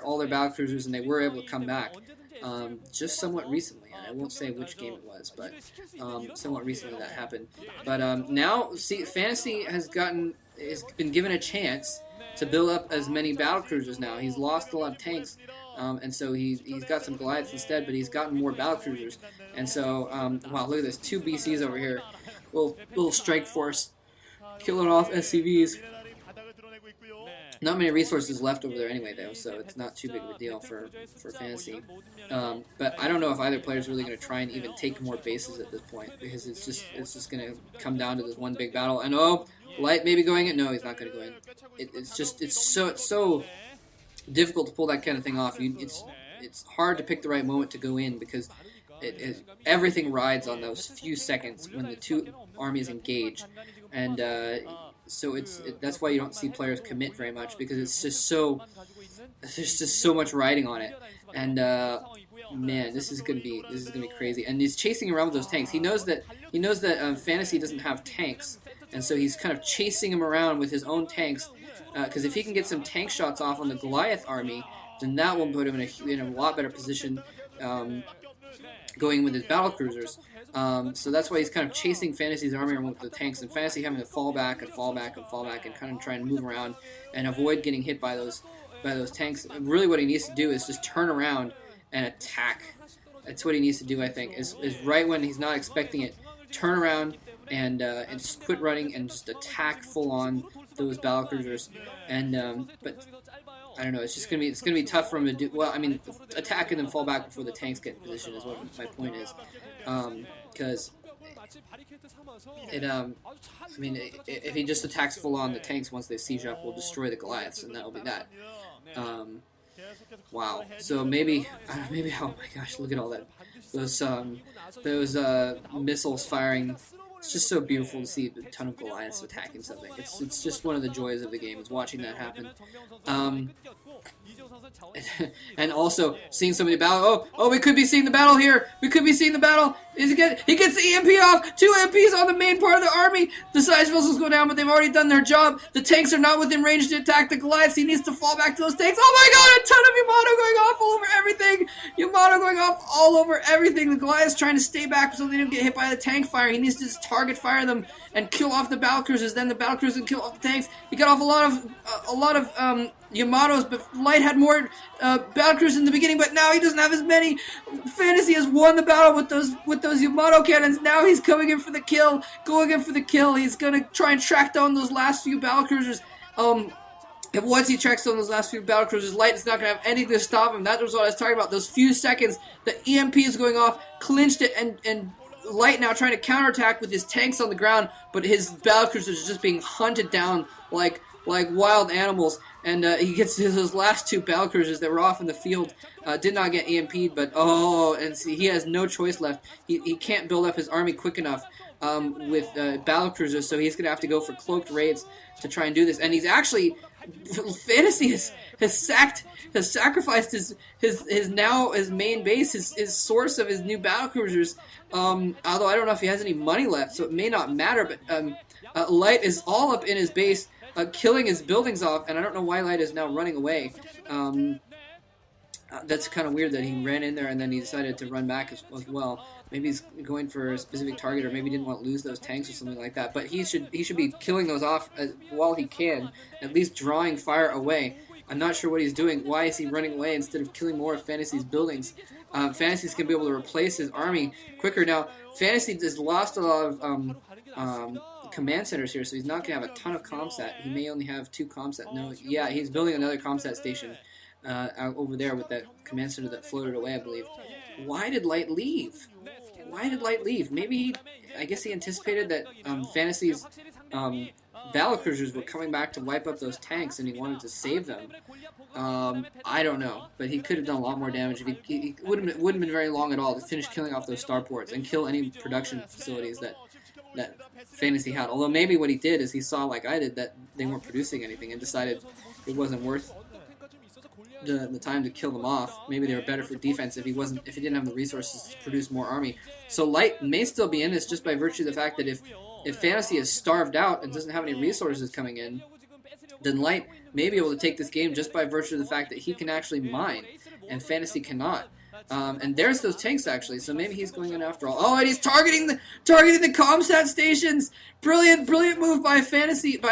all their battlecruisers, and they were able to come back just somewhat recently. And I won't say which game it was, but somewhat recently that happened. But now, see, Fantasy has been given a chance to build up as many battlecruisers now. He's lost a lot of tanks, and so he's got some Goliaths instead, but he's gotten more battlecruisers. And so, wow, look at this, 2 BCs over here, little strike force, killing off SCVs. Not many resources left over there anyway, though, so it's not too big of a deal for Fantasy. But I don't know if either player is really going to try and even take more bases at this point, because it's just going to come down to this one big battle. And oh, Light may be going in. No, he's not going to go in. It's so difficult to pull that kind of thing off. It's hard to pick the right moment to go in, because everything rides on those few seconds when the two armies engage, and so that's why you don't see players commit very much, because there's just so much riding on it. And man, this is gonna be crazy. And he's chasing around with those tanks. He knows that Fantasy doesn't have tanks, and so he's kind of chasing him around with his own tanks. Because if he can get some tank shots off on the Goliath army, then that will put him in a lot better position going with his battlecruisers. So that's why he's kind of chasing Fantasy's army around with the tanks, and Fantasy having to fall back and kind of try and move around and avoid getting hit by those tanks. Really what he needs to do is just turn around and attack. That's what he needs to do, I think, is right when he's not expecting it, turn around and just quit running and just attack full on those battlecruisers. And but I don't know. It's gonna be tough for him to do. Well, I mean, attack and then fall back before the tanks get in position is what my point is. Because I mean, if he just attacks full on, the tanks once they siege up will destroy the Goliaths, and that will be that. Wow. So maybe, oh my gosh, look at all that. Those missiles firing. It's just so beautiful to see a ton of Goliaths attacking something. It's just one of the joys of the game, is watching that happen. And also seeing somebody battle. Oh, we could be seeing the battle here. We could be seeing the battle. He gets the EMP off. 2 MPs on the main part of the army. The siege missiles go down, but they've already done their job. The tanks are not within range to attack the Goliaths. He needs to fall back to those tanks. Oh my god, a ton of Yamato going off all over everything. Yamato going off all over everything. The Goliaths trying to stay back so they don't get hit by the tank fire. He needs to just target fire them and kill off the battlecruisers. Then the battlecruisers can kill off the tanks. He got off a lot of Yamatos, but Light had more battlecruisers in the beginning, but now he doesn't have as many. Fantasy has won the battle with those Yamato cannons. Now he's coming in for the kill, He's gonna try and track down those last few battlecruisers. And once he tracks down those last few battlecruisers, Light is not gonna have anything to stop him. That was what I was talking about. Those few seconds, the EMP is going off, clinched it, and Light now trying to counterattack with his tanks on the ground, but his battlecruisers are just being hunted down like wild animals. And he gets those last 2 battlecruisers that were off in the field, did not get EMP'd, but and see, he has no choice left. He can't build up his army quick enough with battlecruisers, so he's going to have to go for cloaked raids to try and do this. And he's actually, Fantasy has sacrificed his main base, his source of his new battlecruisers. Although I don't know if he has any money left, so it may not matter. But Light is all up in his base, killing his buildings off, and I don't know why Light is now running away. That's kind of weird that he ran in there and then he decided to run back as well. Maybe he's going for a specific target, or maybe he didn't want to lose those tanks or something like that. But he should be killing those off while he can, at least drawing fire away. I'm not sure what he's doing. Why is he running away instead of killing more of Fantasy's buildings? Fantasy's going to be able to replace his army quicker. Now, Fantasy has lost a lot of command centers here, so he's not going to have a ton of comsat. He may only have 2 comsat. No, yeah, he's building another comsat station over there with that command center that floated away, I believe. Why did Light leave? Maybe I guess he anticipated that Fantasy's battlecruisers were coming back to wipe up those tanks, and he wanted to save them. I don't know, but he could have done a lot more damage. If he wouldn't have been very long at all to finish killing off those starports and kill any production facilities that Fantasy had. Although maybe what he did is he saw, like I did, that they weren't producing anything and decided it wasn't worth the time to kill them off. Maybe they were better for defense if he didn't have the resources to produce more army. So Light may still be in this just by virtue of the fact that if Fantasy is starved out and doesn't have any resources coming in, then Light may be able to take this game just by virtue of the fact that he can actually mine, and Fantasy cannot. And there's those tanks actually, so maybe he's going in after all. Oh, and he's targeting the comsat stations. Brilliant move by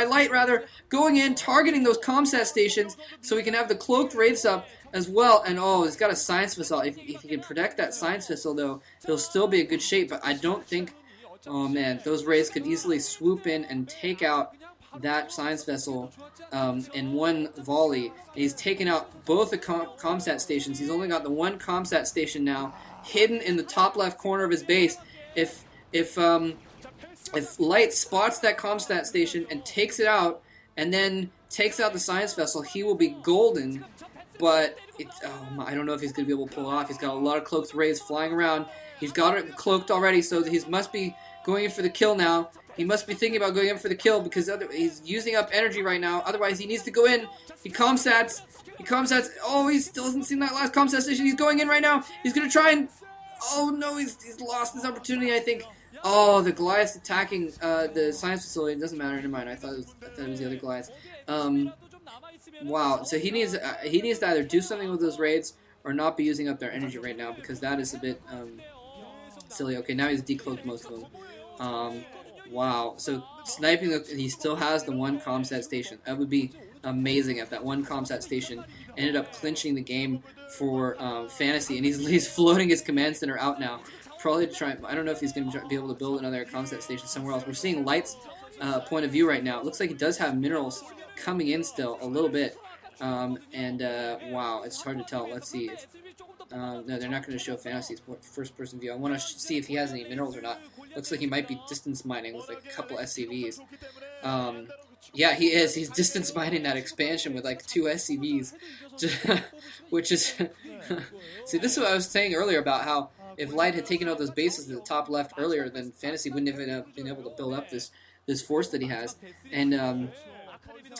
Light rather, going in, targeting those comsat stations, so we can have the cloaked wraiths up as well. And oh, he's got a science missile. If he can protect that science missile though, he'll still be in good shape. But I don't think. Oh man, those wraiths could easily swoop in and take out that science vessel in one volley. And he's taken out both the comsat stations. He's only got the one comsat station now, hidden in the top left corner of his base. If Light spots that comsat station and takes it out, and then takes out the science vessel, he will be golden. But I don't know if he's going to be able to pull it off. He's got a lot of cloaked wraiths flying around. He's got it cloaked already, so he must be going in for the kill now. He must be thinking about going in for the kill because he's using up energy right now. Otherwise, he needs to go in. He comsats. Oh, he still hasn't seen that last comsat station. He's going in right now. He's going to try and... Oh, no, he's lost his opportunity, I think. Oh, the Goliath's attacking the science facility. It doesn't matter. Never mind. I thought it was the other Goliath. Wow. So he needs to either do something with those raids or not be using up their energy right now because that is a bit silly. Okay, now he's decloaked most of them. Wow. So sniping, he still has the one comsat station. That would be amazing if that one comsat station ended up clinching the game for Fantasy. And he's floating his command center out now. Probably to try. I don't know if he's going to be able to build another comsat station somewhere else. We're seeing Light's point of view right now. It looks like he does have minerals coming in still a little bit. Wow, it's hard to tell. Let's see. No, they're not going to show Fantasy's first-person view. I want to see if he has any minerals or not. Looks like he might be distance mining with like a couple SCVs. Yeah, he is. He's distance mining that expansion with like 2 SCVs, which is... See, this is what I was saying earlier about how if Light had taken out those bases at the top left earlier, then Fantasy wouldn't have been able to build up this force that he has. And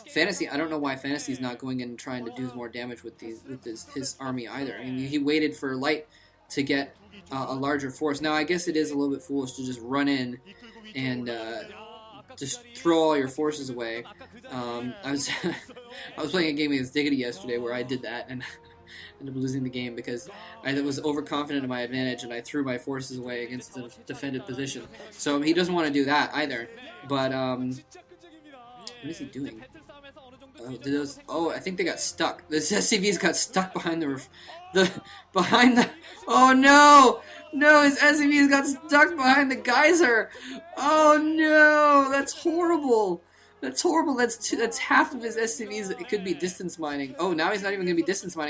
Fantasy, I don't know why Fantasy's not going in and trying to do more damage with his army either. I mean, he waited for Light to get a larger force. Now, I guess it is a little bit foolish to just run in and just throw all your forces away. I was playing a game against Diggity yesterday where I did that and ended up losing the game because I was overconfident in my advantage and I threw my forces away against the defended position. So he doesn't want to do that either. But what is he doing? I think they got stuck. The SCVs got stuck behind oh no! No, his SCVs got stuck behind the geyser! Oh no! That's horrible! That's horrible. That's half of his SCVs that it could be distance mining. Oh, now he's not even going to be distance mining.